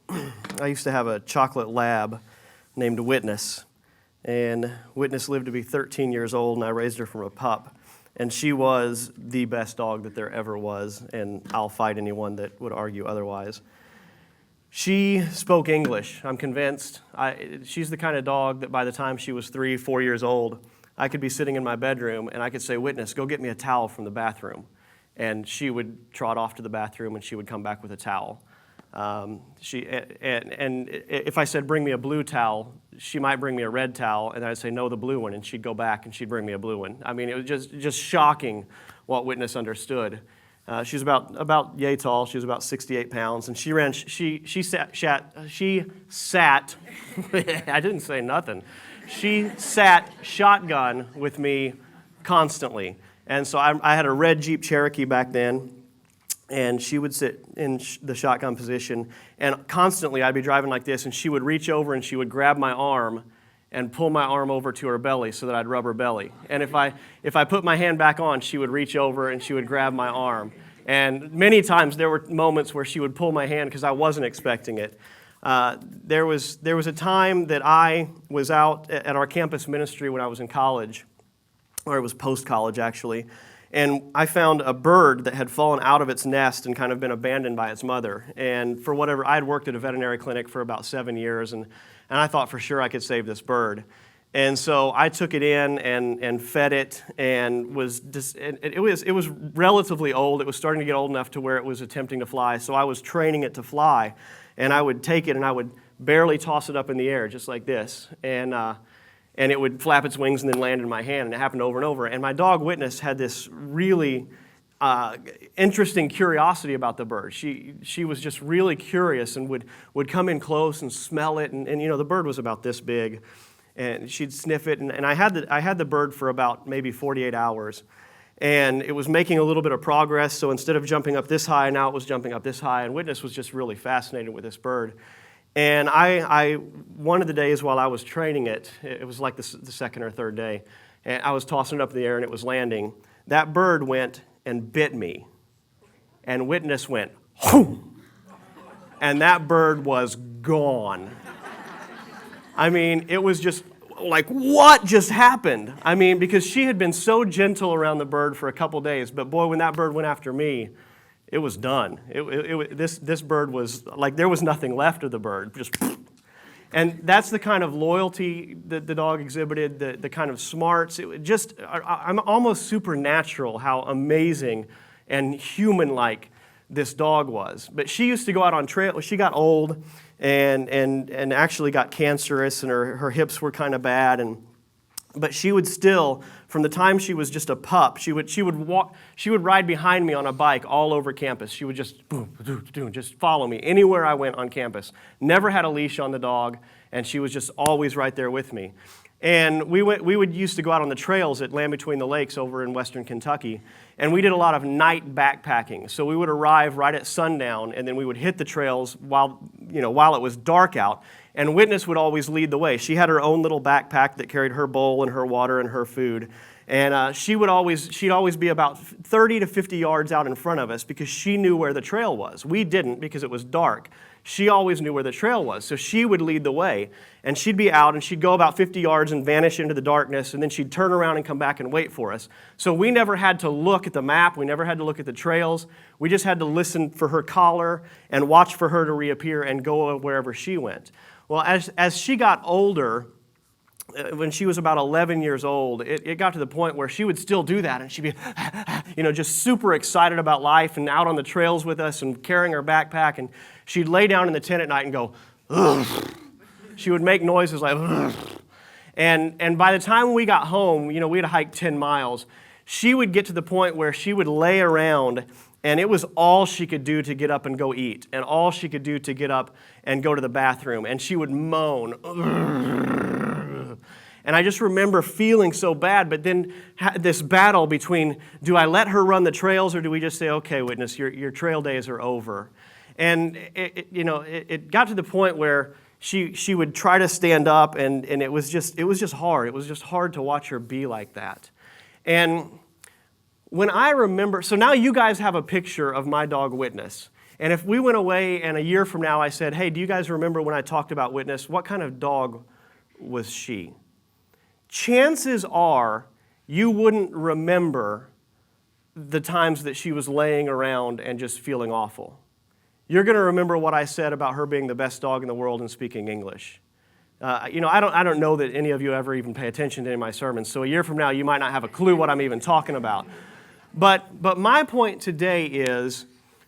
I used to have a chocolate lab named Witness, and Witness lived to be 13 years old, and I raised her from a pup. And she was the best dog that there ever was, and I'll fight anyone that would argue otherwise. She spoke English, I'm convinced. She's the kind of dog that by the time she was 3, 4 years old, I could be sitting in my bedroom and I could say, "Witness, go get me a towel from the bathroom." And she would trot off to the bathroom and she would come back with a towel. And if I said, "Bring me a blue towel," she might bring me a red towel, and I'd say, "No, the blue one," and she'd go back and she'd bring me a blue one. I mean, it was just shocking what Witness understood. She was about yay tall. She was about 68 pounds, and she sat. I didn't say nothing. She sat shotgun with me constantly, and so I had a red Jeep Cherokee back then. And she would sit in the shotgun position, and constantly I'd be driving like this, and she would reach over and she would grab my arm and pull my arm over to her belly so that I'd rub her belly. And if I put my hand back on, she would reach over and she would grab my arm. And many times there were moments where she would pull my hand because I wasn't expecting it. There was a time that I was out at our campus ministry when I was in college, or it was post-college actually. And I found a bird that had fallen out of its nest and kind of been abandoned by its mother. And for whatever, I had worked at a veterinary clinic for about 7 years, and I thought for sure I could save this bird. And so I took it in and fed it, and it was relatively old. It was starting to get old enough to where it was attempting to fly. So I was training it to fly, and I would take it and I would barely toss it up in the air just like this. And it would flap its wings and then land in my hand, and it happened over and over. And my dog Witness had this really interesting curiosity about the bird. She was just really curious and would come in close and smell it. And you know, the bird was about this big, and she'd sniff it. And I had the bird for about maybe 48 hours, and it was making a little bit of progress. So instead of jumping up this high, now it was jumping up this high. And Witness was just really fascinated with this bird. And one of the days while I was training it, it was like the second or third day, and I was tossing it up in the air and it was landing. That bird went and bit me, and Witness went, "Hoom!" And that bird was gone. I mean, it was just like, what just happened? I mean, because she had been so gentle around the bird for a couple days, but boy, when that bird went after me, it was done. This bird was like, there was nothing left of the bird. Just, and that's the kind of loyalty that the dog exhibited, the kind of smarts. I'm almost supernatural how amazing and human-like this dog was. But she used to go out on trail. She got old and actually got cancerous, and her hips were kind of bad. But she would still, from the time she was just a pup, she would ride behind me on a bike all over campus. She would just just follow me anywhere I went on campus. Never had a leash on the dog, and she was just always right there with me. And we used to go out on the trails at Land Between the Lakes over in western Kentucky, and we did a lot of night backpacking. So we would arrive right at sundown, and then we would hit the trails while it was dark out. And Witness would always lead the way. She had her own little backpack that carried her bowl and her water and her food. And she'd always be about 30 to 50 yards out in front of us because she knew where the trail was. We didn't because it was dark. She always knew where the trail was. So she would lead the way. And she'd be out and she'd go about 50 yards and vanish into the darkness. And then she'd turn around and come back and wait for us. So we never had to look at the map. We never had to look at the trails. We just had to listen for her collar and watch for her to reappear and go wherever she went. Well, as she got older, when she was about 11 years old, it got to the point where she would still do that, and she'd be, just super excited about life and out on the trails with us and carrying her backpack, and she'd lay down in the tent at night and go, "Ugh." She would make noises like, "Ugh." And by the time we got home, we had to hike 10 miles, she would get to the point where she would lay around, and it was all she could do to get up and go eat, and all she could do to get up and go to the bathroom. And she would moan. "Ugh." And I just remember feeling so bad, but then this battle between, do I let her run the trails, or do we just say, "Okay, Witness, your trail days are over"? And it got to the point where she would try to stand up, and it was just hard. It was just hard to watch her be like that. And when I remember, so now you guys have a picture of my dog Witness. And if we went away and a year from now I said, hey, do you guys remember when I talked about Witness? What kind of dog was she? Chances are you wouldn't remember the times that she was laying around and just feeling awful. You're going to remember what I said about her being the best dog in the world and speaking English. I don't know that any of you ever even pay attention to any of my sermons, so a year from now you might not have a clue what I'm even talking about. But my point today is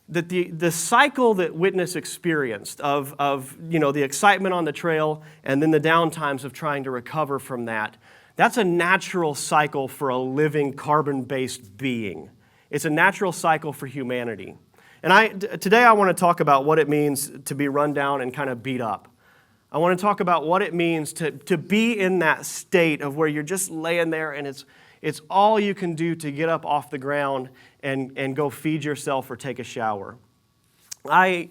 that the cycle that Witness experienced of the excitement on the trail and then the downtimes of trying to recover from that, that's a natural cycle for a living carbon-based being. It's a natural cycle for humanity. And today I want to talk about what it means to be run down and kind of beat up. I want to talk about what it means to be in that state of where you're just laying there and it's all you can do to get up off the ground and go feed yourself or take a shower. As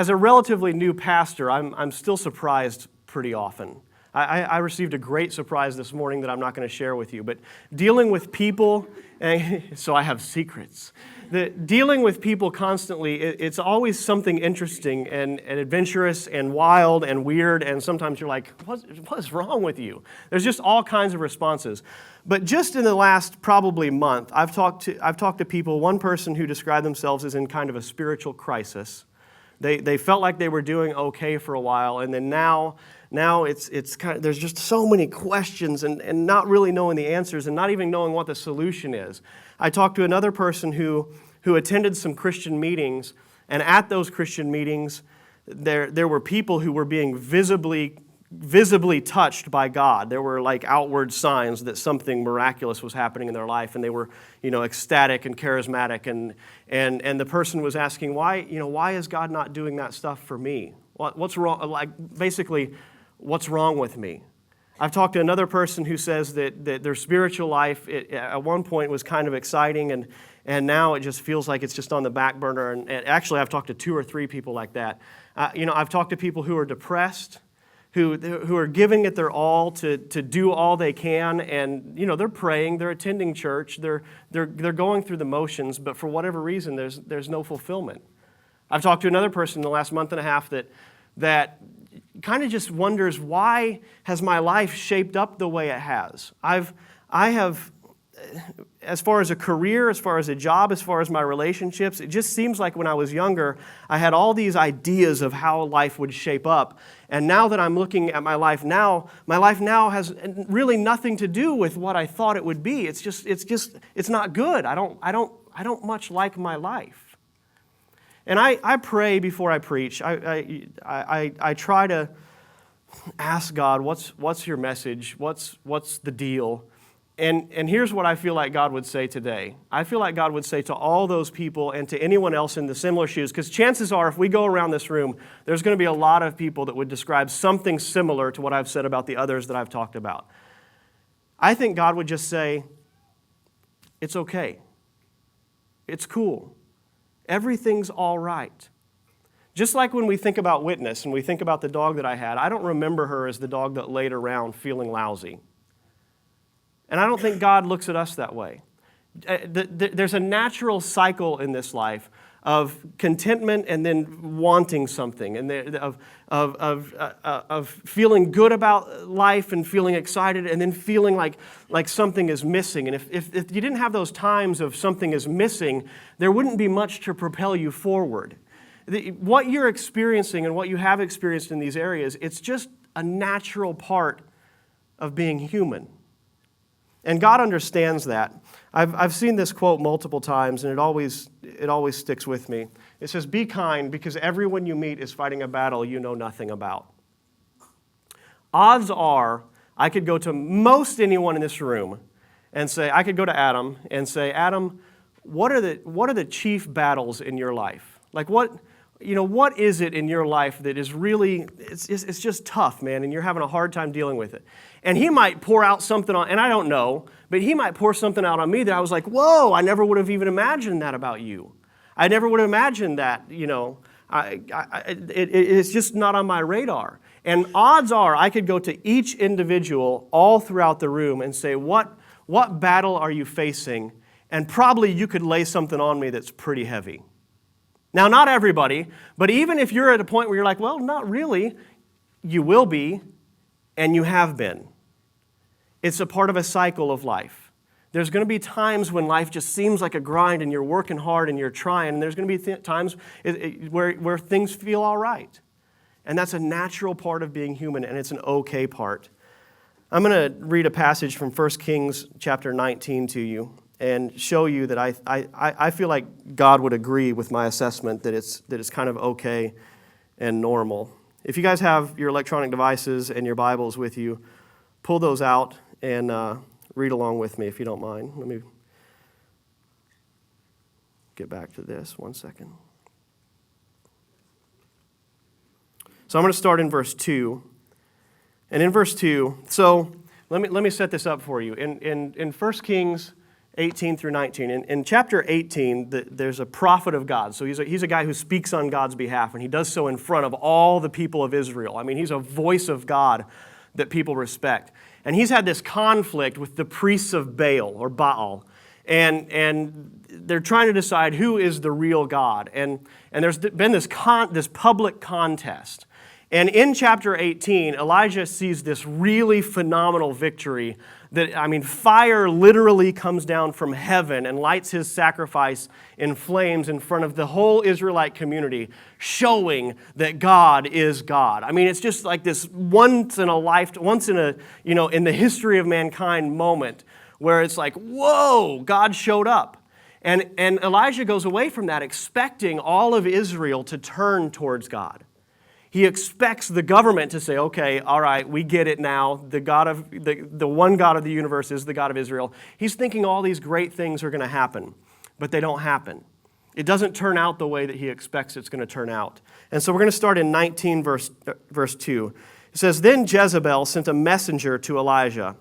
a relatively new pastor, I'm still surprised pretty often. I received a great surprise this morning that I'm not going to share with you, but dealing with people, so I have secrets. Dealing with people constantly, it's always something interesting and adventurous and wild and weird, and sometimes you're like, what's wrong with you? There's just all kinds of responses. But just in the last probably month, I've talked to people, one person who described themselves as in kind of a spiritual crisis. They felt like they were doing okay for a while, and then now it's kind of, there's just so many questions and not really knowing the answers and not even knowing what the solution is. I talked to another person who attended some Christian meetings, and at those Christian meetings, there were people who were being visibly touched by God. There were like outward signs that something miraculous was happening in their life, and they were, ecstatic and charismatic. And the person was asking, why is God not doing that stuff for me? What's wrong? Like basically, what's wrong with me? I've talked to another person who says that their spiritual life at one point was kind of exciting, and now it just feels like it's just on the back burner. And actually, I've talked to 2 or 3 people like that. I've talked to people who are depressed, who are giving it their all to do all they can, and they're praying, they're attending church, they're going through the motions, but for whatever reason, there's no fulfillment. I've talked to another person in the last month and a half that kind of just wonders, why has my life shaped up the way it has? I have, as far as a career, as far as a job, as far as my relationships, it just seems like when I was younger, I had all these ideas of how life would shape up. And now that I'm looking at my life now has really nothing to do with what I thought it would be. It's not good. I don't much like my life. And I pray before I preach. I try to ask God, what's your message? What's the deal? And here's what I feel like God would say today. I feel like God would say to all those people and to anyone else in the similar shoes, because chances are if we go around this room, there's going to be a lot of people that would describe something similar to what I've said about the others that I've talked about. I think God would just say, it's okay. It's cool. Everything's all right. Just like when we think about Witness and we think about the dog that I had, I don't remember her as the dog that laid around feeling lousy. And I don't think God looks at us that way. There's a natural cycle in this life of contentment and then wanting something, and of feeling good about life and feeling excited, and then feeling like something is missing. And if you didn't have those times of something is missing, there wouldn't be much to propel you forward. What you're experiencing and what you have experienced in these areas, it's just a natural part of being human. And God understands that. I've seen this quote multiple times, and it always sticks with me. It says, "Be kind, because everyone you meet is fighting a battle you know nothing about." Odds are, I could go to most anyone in this room and say, I could go to Adam and say, Adam, what are the chief battles in your life? Like what is it in your life that is really, it's just tough, man, and you're having a hard time dealing with it. And he might pour out something on, and I don't know, but he might pour something out on me that I was like, whoa, I never would have even imagined that about you. I never would have imagined that, it's just not on my radar. And odds are I could go to each individual all throughout the room and say, what battle are you facing? And probably you could lay something on me that's pretty heavy. Now, not everybody, but even if you're at a point where you're like, well, not really, you will be, and you have been. It's a part of a cycle of life. There's going to be times when life just seems like a grind and you're working hard and you're trying, and there's going to be times where things feel all right. And that's a natural part of being human, and it's an okay part. I'm going to read a passage from 1 Kings chapter 19 to you and show you that I feel like God would agree with my assessment that it's kind of okay and normal. If you guys have your electronic devices and your Bibles with you, pull those out and read along with me if you don't mind. Let me get back to this 1 second. So I'm going to start in verse 2. And in verse 2, so let me set this up for you. In 1 Kings 18 through 19, in chapter 18, there's a prophet of God. So he's a guy who speaks on God's behalf, and he does so in front of all the people of Israel. I mean, he's a voice of God that people respect. And he's had this conflict with the priests of Baal, or Baal. And they're trying to decide who is the real God. And there's been this public contest. And in chapter 18, Elijah sees this really phenomenal victory that, I mean, fire literally comes down from heaven and lights his sacrifice in flames in front of the whole Israelite community, showing that God is God. I mean, it's just like this once in the history of mankind moment where it's like, whoa, God showed up. And Elijah goes away from that expecting all of Israel to turn towards God. He expects the government to say, okay, all right, we get it now. The one God of the universe is the God of Israel. He's thinking all these great things are going to happen, but they don't happen. It doesn't turn out the way that he expects it's going to turn out. And so we're going to start in 19 verse 2. It says, Then Jezebel sent a messenger to Elijah,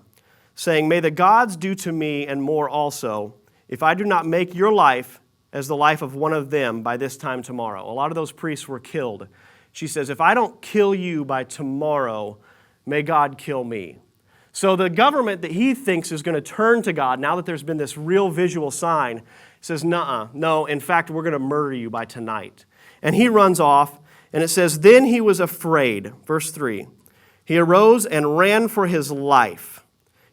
saying, May the gods do to me and more also, if I do not make your life as the life of one of them by this time tomorrow. A lot of those priests were killed. She says, if I don't kill you by tomorrow, may God kill me. So the government that he thinks is going to turn to God, now that there's been this real visual sign, says, no, in fact, we're going to murder you by tonight. And he runs off, and it says, Then he was afraid. Verse 3. He arose and ran for his life.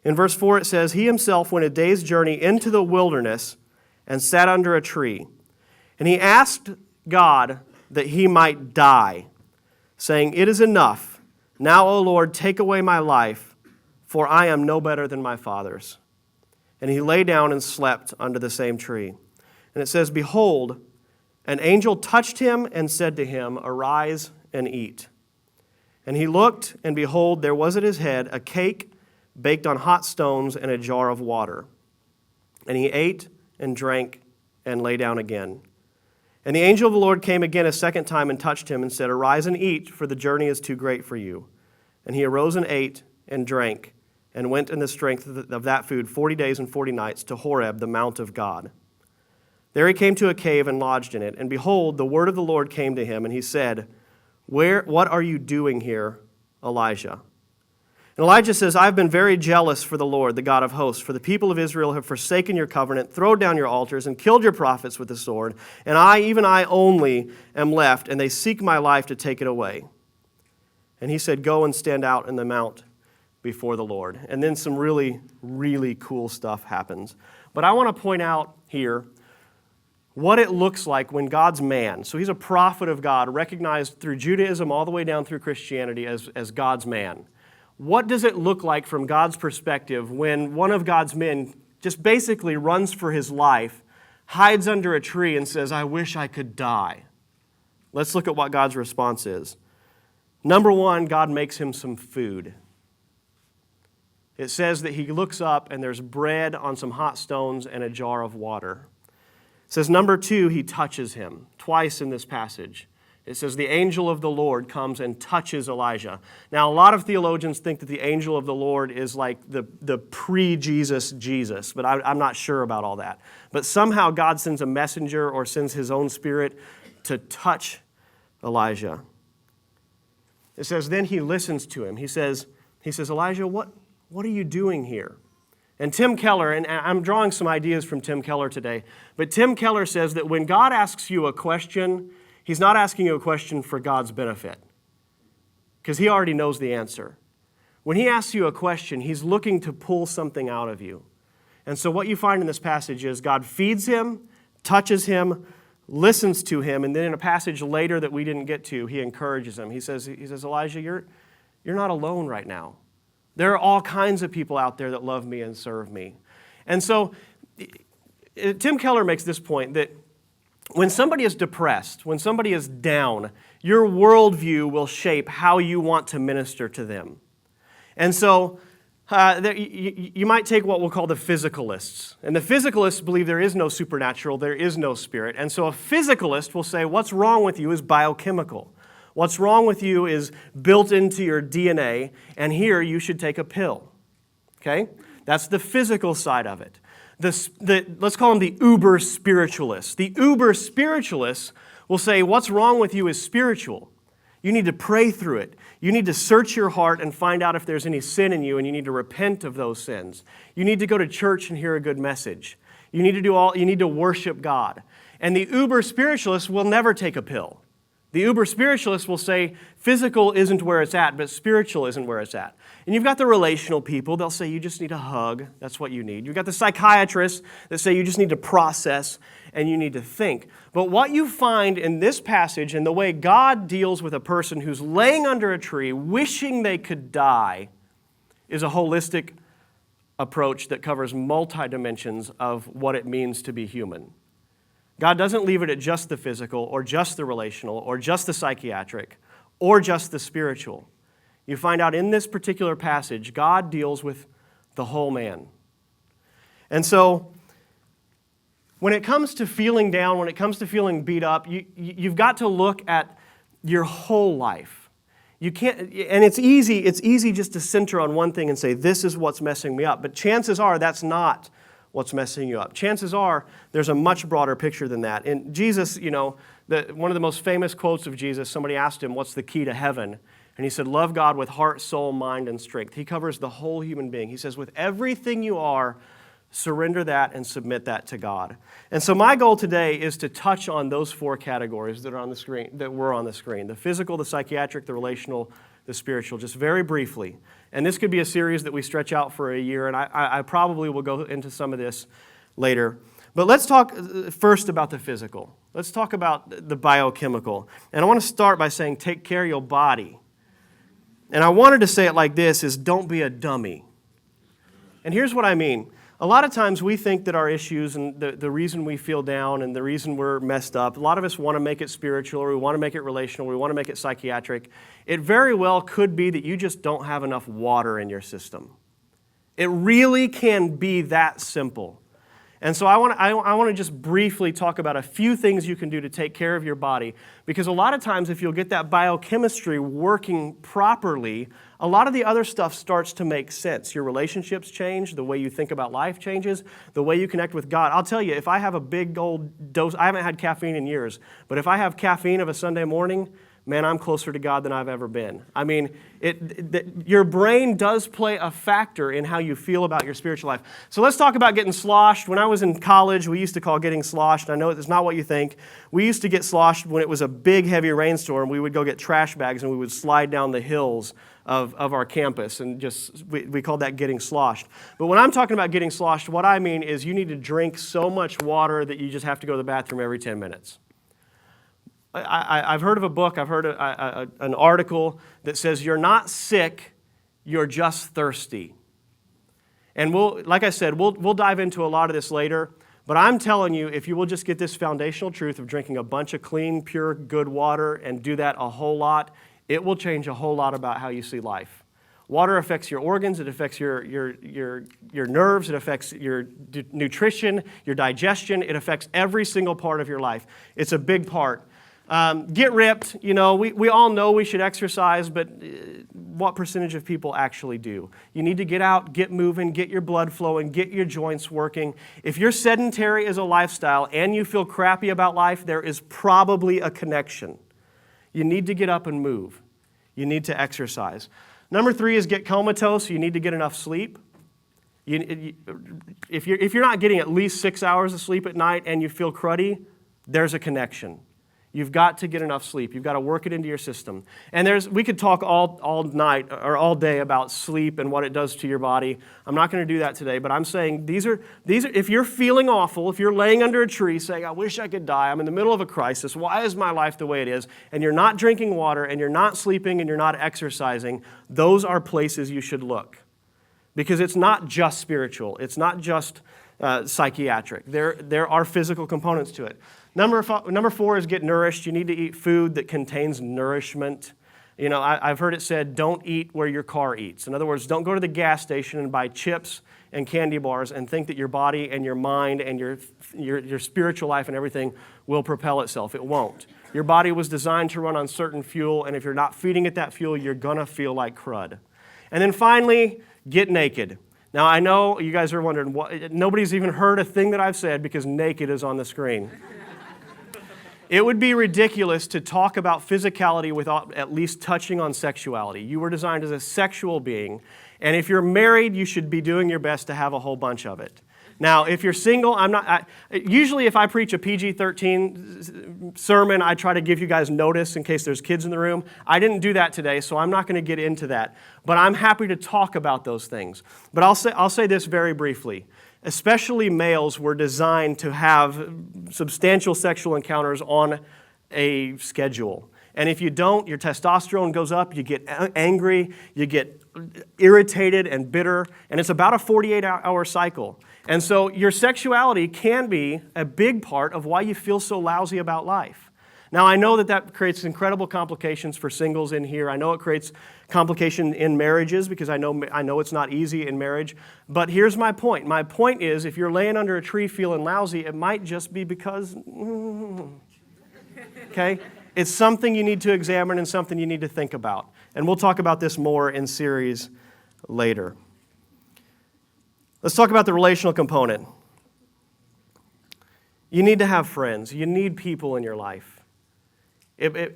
In verse 4 it says, He himself went a day's journey into the wilderness and sat under a tree. And he asked God that he might die, saying, It is enough. Now, O Lord, take away my life, for I am no better than my fathers. And he lay down and slept under the same tree. And it says, Behold, an angel touched him and said to him, Arise and eat. And he looked, and behold, there was at his head a cake baked on hot stones and a jar of water. And he ate and drank and lay down again. And the angel of the Lord came again a second time and touched him and said, Arise and eat, for the journey is too great for you. And he arose and ate and drank and went in the strength of that food 40 days and 40 nights to Horeb, the mount of God. There he came to a cave and lodged in it. And behold, the word of the Lord came to him, and he said, What are you doing here, Elijah? And Elijah says, I have been very jealous for the Lord, the God of hosts, for the people of Israel have forsaken your covenant, thrown down your altars, and killed your prophets with the sword. And even I only, am left, and they seek my life to take it away. And he said, Go and stand out in the mount before the Lord. And then some really, really cool stuff happens. But I want to point out here what it looks like when God's man, so he's a prophet of God, recognized through Judaism all the way down through Christianity as God's man. What does it look like from God's perspective when one of God's men just basically runs for his life, hides under a tree, and says, I wish I could die? Let's look at what God's response is. Number one, God makes him some food. It says that he looks up and there's bread on some hot stones and a jar of water. It says, number two, he touches him twice in this passage. It says the angel of the Lord comes and touches Elijah. Now, a lot of theologians think that the angel of the Lord is like the pre-Jesus Jesus, but I'm not sure about all that. But somehow God sends a messenger or sends his own spirit to touch Elijah. It says, then he listens to him. He says, Elijah, what are you doing here? And Tim Keller, and I'm drawing some ideas from Tim Keller today, but Tim Keller says that when God asks you a question, he's not asking you a question for God's benefit, because he already knows the answer. When he asks you a question, he's looking to pull something out of you. And so what you find in this passage is God feeds him, touches him, listens to him, and then in a passage later that we didn't get to, he encourages him. He says, Elijah, you're not alone right now. There are all kinds of people out there that love me and serve me. And so Tim Keller makes this point that when somebody is depressed, when somebody is down, your worldview will shape how you want to minister to them. And so you might take what we'll call the physicalists. And the physicalists believe there is no supernatural, there is no spirit. And so a physicalist will say, what's wrong with you is biochemical. What's wrong with you is built into your DNA, and here you should take a pill. Okay? That's the physical side of it. Let's call them the uber spiritualists. The uber spiritualists will say, what's wrong with you is spiritual. You need to pray through it. You need to search your heart and find out if there's any sin in you, and you need to repent of those sins. You need to go to church and hear a good message. You need to worship God. And the uber spiritualists will never take a pill. The uber spiritualists will say physical isn't where it's at, but spiritual isn't where it's at. And you've got the relational people. They'll say you just need a hug. That's what you need. You've got the psychiatrists that say you just need to process and you need to think. But what you find in this passage and the way God deals with a person who's laying under a tree wishing they could die is a holistic approach that covers multi-dimensions of what it means to be human. God doesn't leave it at just the physical or just the relational or just the psychiatric or just the spiritual. You find out in this particular passage, God deals with the whole man. And so when it comes to feeling down, when it comes to feeling beat up, you've got to look at your whole life. You can't, and it's easy just to center on one thing and say, this is what's messing me up. But chances are that's not what's messing you up. Chances are there's a much broader picture than that. And Jesus, one of the most famous quotes of Jesus, somebody asked him, what's the key to heaven? And he said, love God with heart, soul, mind, and strength. He covers the whole human being. He says, with everything you are, surrender that and submit that to God. And so my goal today is to touch on those four categories that are on the screen, that were on the screen: the physical, the psychiatric, the relational, the spiritual, just very briefly. And this could be a series that we stretch out for a year, and I probably will go into some of this later. But let's talk first about the physical. Let's talk about the biochemical. And I want to start by saying, take care of your body. And I wanted to say it like this, is don't be a dummy. And here's what I mean. A lot of times we think that our issues and the reason we feel down and the reason we're messed up, a lot of us want to make it spiritual, or we want to make it relational, or we want to make it psychiatric. It very well could be that you just don't have enough water in your system. It really can be that simple. And so I want to just briefly talk about a few things you can do to take care of your body, because a lot of times if you'll get that biochemistry working properly, a lot of the other stuff starts to make sense. Your relationships change, the way you think about life changes, the way you connect with God. I'll tell you, if I have a big old dose, I haven't had caffeine in years, but if I have caffeine of a Sunday morning, man, I'm closer to God than I've ever been. I mean, your brain does play a factor in how you feel about your spiritual life. So let's talk about getting sloshed. When I was in college, we used to call getting sloshed. I know it's not what you think. We used to get sloshed when it was a big, heavy rainstorm. We would go get trash bags and we would slide down the hills of our campus, and just we called that getting sloshed. But when I'm talking about getting sloshed, what I mean is you need to drink so much water that you just have to go to the bathroom every 10 minutes. I've heard of a book, I've heard an article that says you're not sick, you're just thirsty. And like I said, we'll dive into a lot of this later, but I'm telling you, if you will just get this foundational truth of drinking a bunch of clean, pure, good water and do that a whole lot, it will change a whole lot about how you see life. Water affects your organs, it affects your nerves, it affects your nutrition, your digestion, it affects every single part of your life. It's a big part. Get ripped. We all know we should exercise, but what percentage of people actually do? You need to get out, get moving, get your blood flowing, get your joints working. If you're sedentary as a lifestyle and you feel crappy about life, there is probably a connection. You need to get up and move. You need to exercise. Number 3 is get comatose. You need to get enough sleep. If you're not getting at least 6 hours of sleep at night and you feel cruddy, there's a connection. You've got to get enough sleep. You've got to work it into your system. And we could talk all night or all day about sleep and what it does to your body. I'm not going to do that today, but I'm saying these are if you're feeling awful, if you're laying under a tree saying, I wish I could die, I'm in the middle of a crisis, why is my life the way it is? And you're not drinking water and you're not sleeping and you're not exercising, those are places you should look. Because it's not just spiritual. It's not just psychiatric. There are physical components to it. Number 4 is get nourished. You need to eat food that contains nourishment. You know, I've heard it said, don't eat where your car eats. In other words, don't go to the gas station and buy chips and candy bars and think that your body and your mind and your spiritual life and everything will propel itself. It won't. Your body was designed to run on certain fuel, and if you're not feeding it that fuel, you're going to feel like crud. And then finally, get naked. Now, I know you guys are wondering, nobody's even heard a thing that I've said because naked is on the screen. It would be ridiculous to talk about physicality without at least touching on sexuality. You were designed as a sexual being, and if you're married, you should be doing your best to have a whole bunch of it. Now, if you're single, usually if I preach a PG-13 sermon, I try to give you guys notice in case there's kids in the room. I didn't do that today, so I'm not going to get into that. But I'm happy to talk about those things. But I'll say this very briefly. Especially males were designed to have substantial sexual encounters on a schedule. And if you don't, your testosterone goes up, you get angry, you get irritated and bitter, and it's about a 48-hour cycle. And so your sexuality can be a big part of why you feel so lousy about life. Now, I know that creates incredible complications for singles in here. I know it creates complication in marriages because I know it's not easy in marriage. But here's my point. My point is, if you're laying under a tree feeling lousy, it might just be because, okay? It's something you need to examine and something you need to think about. And we'll talk about this more in series later. Let's talk about the relational component. You need to have friends. You need people in your life.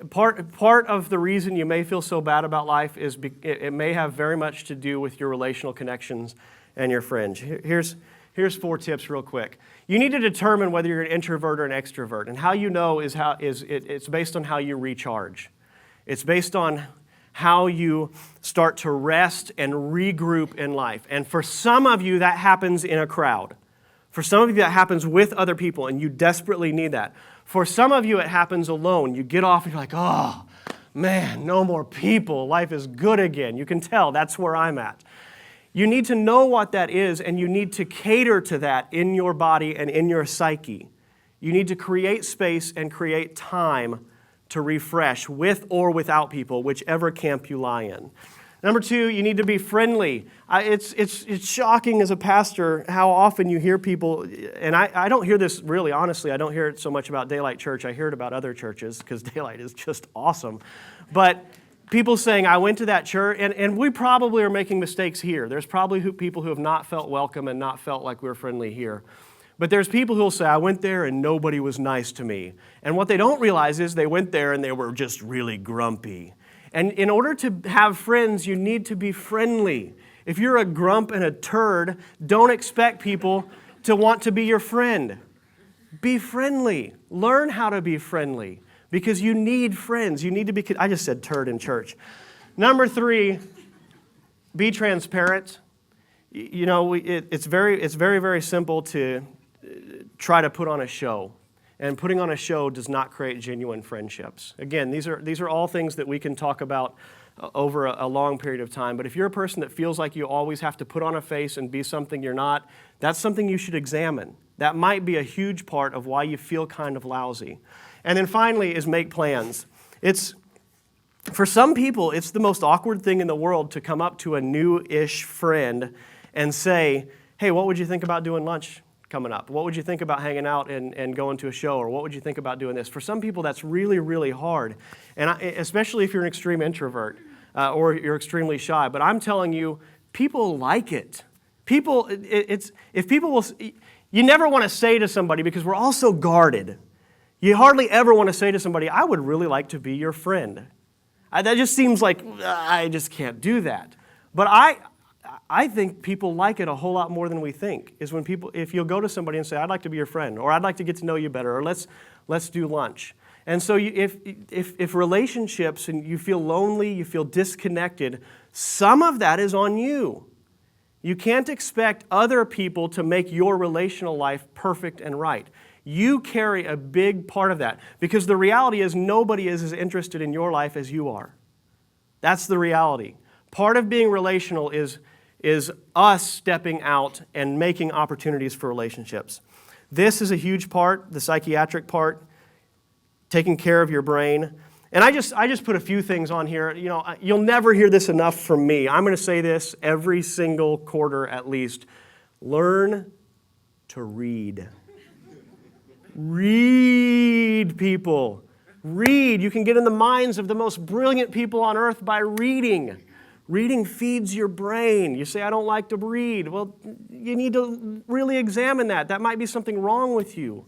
Part of the reason you may feel so bad about life is it may have very much to do with your relational connections and your friends. Here's 4 tips real quick. You need to determine whether you're an introvert or an extrovert. And how you know it's based on how you recharge. It's based on how you start to rest and regroup in life. And for some of you, that happens in a crowd. For some of you, that happens with other people, and you desperately need that. For some of you, it happens alone. You get off and you're like, oh, man, no more people. Life is good again. You can tell that's where I'm at. You need to know what that is, and you need to cater to that in your body and in your psyche. You need to create space and create time to refresh with or without people, whichever camp you lie in. Number 2, you need to be friendly. It's shocking as a pastor how often you hear people, and I don't hear this really, honestly, I don't hear it so much about Daylight Church. I hear it about other churches because Daylight is just awesome. But people saying, I went to that church, and we probably are making mistakes here. There's probably people who have not felt welcome and not felt like we're friendly here. But there's people who will say, I went there and nobody was nice to me. And what they don't realize is they went there and they were just really grumpy. And in order to have friends, you need to be friendly. If you're a grump and a turd, don't expect people to want to be your friend. Be friendly. Learn how to be friendly because you need friends. You need to be, I just said turd in church. Number 3, be transparent. You know, it's very, very simple to try to put on a show. And putting on a show does not create genuine friendships. Again, these are all things that we can talk about over a long period of time. But if you're a person that feels like you always have to put on a face and be something you're not, that's something you should examine. That might be a huge part of why you feel kind of lousy. And then finally is make plans. For some people, it's the most awkward thing in the world to come up to a new-ish friend and say, hey, what would you think about doing lunch coming up? What would you think about hanging out and going to a show? Or what would you think about doing this? For some people, that's really, really hard, and especially if you're an extreme introvert or you're extremely shy. But I'm telling you, people like it. You never want to say to somebody, because we're all so guarded, you hardly ever want to say to somebody, I would really like to be your friend. That just seems like, I just can't do that. But I think people like it a whole lot more than we think, is when people, if you'll go to somebody and say, I'd like to be your friend, or I'd like to get to know you better, or let's do lunch. And so if relationships and you feel lonely, you feel disconnected, some of that is on you. You can't expect other people to make your relational life perfect and right. You carry a big part of that, because the reality is nobody is as interested in your life as you are. That's the reality. Part of being relational is us stepping out and making opportunities for relationships. This is a huge part, the psychiatric part, taking care of your brain. And I just put a few things on here. You know, you'll never hear this enough from me. I'm going to say this every single quarter at least. Learn to read. Read, people. Read. You can get in the minds of the most brilliant people on earth by reading. Reading feeds your brain. You say, I don't like to read. Well, you need to really examine that. That might be something wrong with you.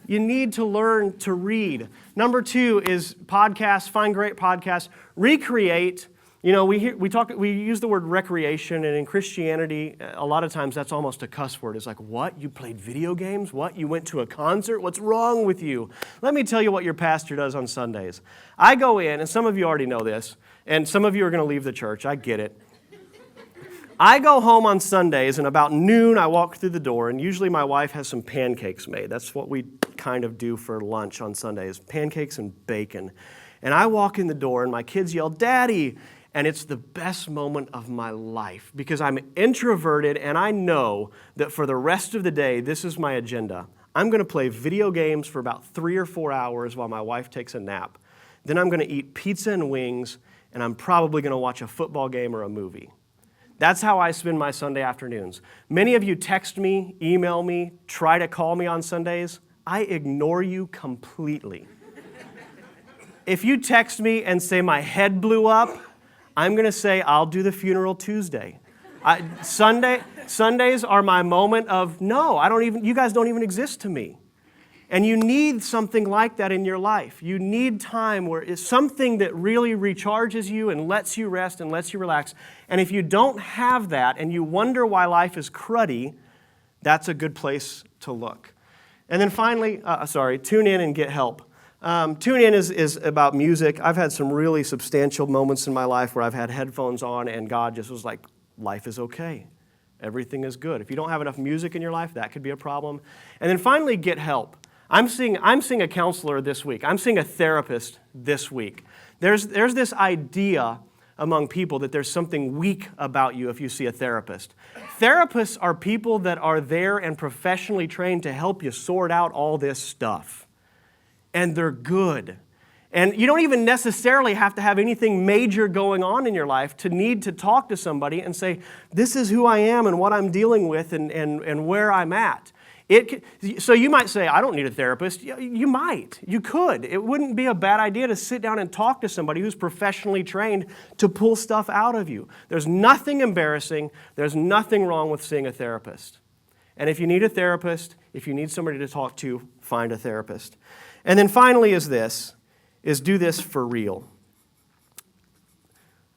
You need to learn to read. Number 2 is podcasts. Find great podcasts. Recreate. You know, we use the word recreation, and in Christianity, a lot of times that's almost a cuss word. It's like, what? You played video games? What? You went to a concert? What's wrong with you? Let me tell you what your pastor does on Sundays. I go in, and some of you already know this, and some of you are going to leave the church. I get it. I go home on Sundays, and about noon I walk through the door, and usually my wife has some pancakes made. That's what we kind of do for lunch on Sundays, pancakes and bacon. And I walk in the door, and my kids yell, Daddy! And it's the best moment of my life, because I'm introverted, and I know that for the rest of the day, this is my agenda. I'm going to play video games for about 3 or 4 hours while my wife takes a nap. Then I'm going to eat pizza and wings, and I'm probably going to watch a football game or a movie. That's how I spend my Sunday afternoons. Many of you text me, email me, try to call me on Sundays. I ignore you completely. If you text me and say my head blew up, I'm going to say I'll do the funeral Tuesday. Sundays are my moment of, no, you guys don't even exist to me. And you need something like that in your life. You need time where it's something that really recharges you and lets you rest and lets you relax. And if you don't have that and you wonder why life is cruddy, that's a good place to look. And then finally, tune in and get help. Tune in is about music. I've had some really substantial moments in my life where I've had headphones on and God just was like, life is okay. Everything is good. If you don't have enough music in your life, that could be a problem. And then finally, get help. I'm seeing a counselor this week. I'm seeing a therapist this week. There's this idea among people that there's something weak about you if you see a therapist. Therapists are people that are there and professionally trained to help you sort out all this stuff. And they're good. And you don't even necessarily have to have anything major going on in your life to need to talk to somebody and say, this is who I am and what I'm dealing with and where I'm at. So you might say, I don't need a therapist. You might. You could. It wouldn't be a bad idea to sit down and talk to somebody who's professionally trained to pull stuff out of you. There's nothing embarrassing. There's nothing wrong with seeing a therapist. And if you need a therapist, if you need somebody to talk to, find a therapist. And then finally is do this for real.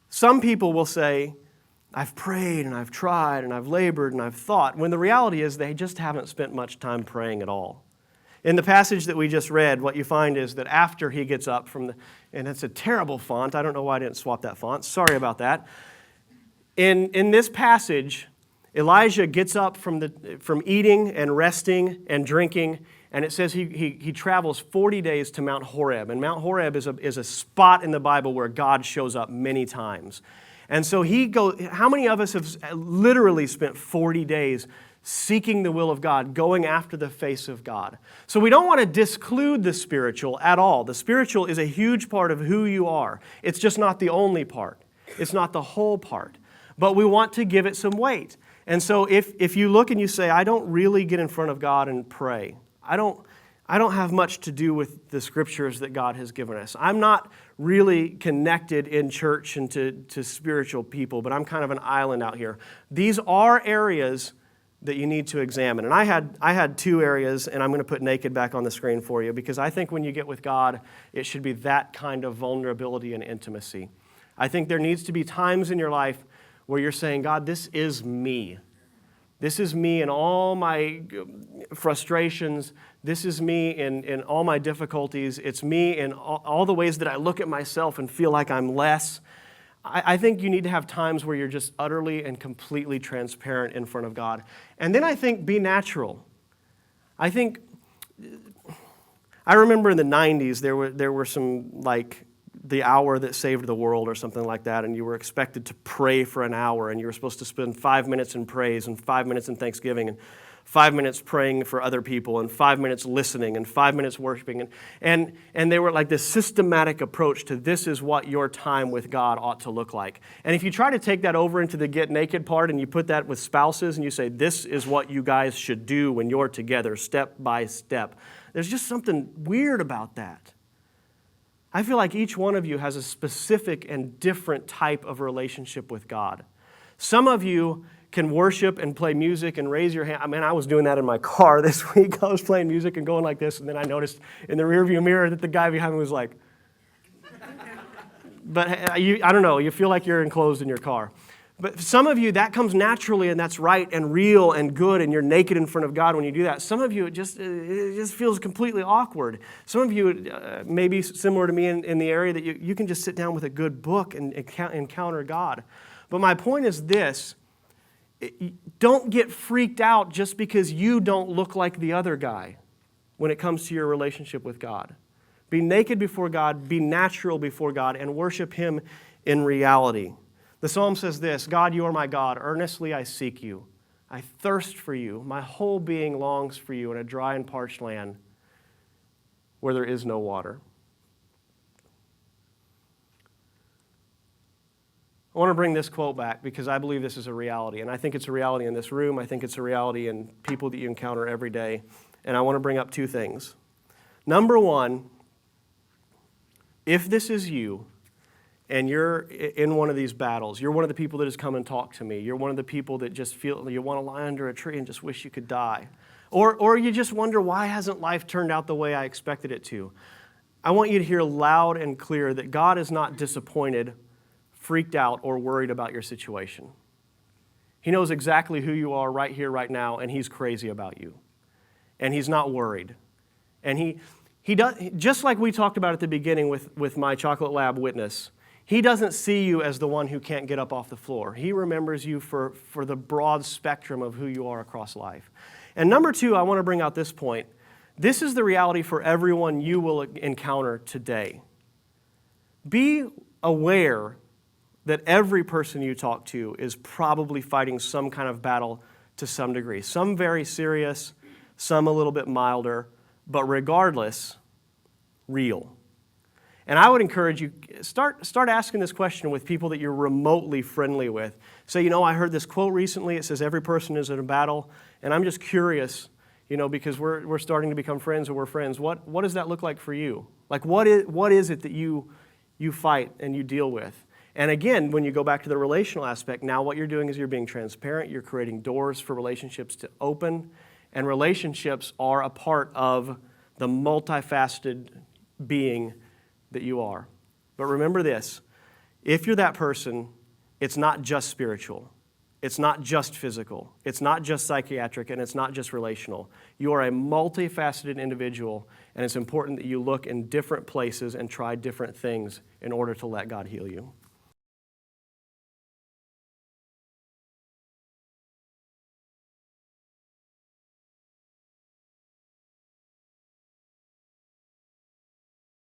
Some people will say, I've prayed and I've tried and I've labored and I've thought, when the reality is they just haven't spent much time praying at all. In the passage that we just read, what you find is that after he gets up and it's a terrible font. I don't know why I didn't swap that font. Sorry about that. In this passage, Elijah gets up from eating and resting and drinking, and it says he travels 40 days to Mount Horeb. And Mount Horeb is a spot in the Bible where God shows up many times. And so how many of us have literally spent 40 days seeking the will of God, going after the face of God? So we don't want to disclude the spiritual at all. The spiritual is a huge part of who you are. It's just not the only part. It's not the whole part. But we want to give it some weight. And so if you look and you say, I don't really get in front of God and pray. I don't have much to do with the scriptures that God has given us. I'm not really connected in church and to spiritual people, but I'm kind of an island out here. These are areas that you need to examine. And I had 2 areas, and I'm going to put naked back on the screen for you, because I think when you get with God, it should be that kind of vulnerability and intimacy. I think there needs to be times in your life where you're saying, God, this is me. This is me in all my frustrations. This is me in all my difficulties. It's me in all the ways that I look at myself and feel like I'm less. I think you need to have times where you're just utterly and completely transparent in front of God. And then I think be natural. I remember in the 90s, there were some, like, the hour that saved the world or something like that, and you were expected to pray for an hour, and you were supposed to spend 5 minutes in praise and 5 minutes in thanksgiving and 5 minutes praying for other people and 5 minutes listening and 5 minutes worshiping. And they were like this systematic approach to this is what your time with God ought to look like. And if you try to take that over into the get naked part and you put that with spouses and you say this is what you guys should do when you're together step by step, there's just something weird about that. I feel like each one of you has a specific and different type of relationship with God. Some of you can worship and play music and raise your hand. I mean, I was doing that in my car this week. I was playing music and going like this, and then I noticed in the rearview mirror that the guy behind me was like, but I don't know, you feel like you're enclosed in your car. But some of you, that comes naturally, and that's right and real and good, and you're naked in front of God when you do that. Some of you, it just feels completely awkward. Some of you, maybe similar to me in the area that you can just sit down with a good book and encounter God. But my point is this: don't get freaked out just because you don't look like the other guy when it comes to your relationship with God. Be naked before God, be natural before God, and worship Him in reality. The psalm says this: God, you are my God. Earnestly I seek you. I thirst for you. My whole being longs for you in a dry and parched land where there is no water. I want to bring this quote back because I believe this is a reality. And I think it's a reality in this room. I think it's a reality in people that you encounter every day. And I want to bring up two things. Number one, if this is you, and you're in one of these battles, you're one of the people that has come and talked to me, you're one of the people that just feel you want to lie under a tree and just wish you could die, or you just wonder, why hasn't life turned out the way I expected it to? I want you to hear loud and clear that God is not disappointed, freaked out, or worried about your situation. He knows exactly who you are right here, right now, and He's crazy about you. And He's not worried. And He does, just like we talked about at the beginning with my Chocolate Lab witness, He doesn't see you as the one who can't get up off the floor. He remembers you for the broad spectrum of who you are across life. And number two, I want to bring out this point. This is the reality for everyone you will encounter today. Be aware that every person you talk to is probably fighting some kind of battle to some degree. Some very serious, some a little bit milder, but regardless, real. And I would encourage you, start asking this question with people that you're remotely friendly with. Say, I heard this quote recently. It says every person is in a battle, and I'm just curious, because we're starting to become friends, or we're friends. What does that look like for you? Like, what is it that you fight and you deal with? And again, when you go back to the relational aspect, now what you're doing is you're being transparent. You're creating doors for relationships to open, and relationships are a part of the multifaceted being that you are. But remember this: if you're that person, it's not just spiritual, it's not just physical, it's not just psychiatric, and it's not just relational. You are a multifaceted individual, and it's important that you look in different places and try different things in order to let God heal you.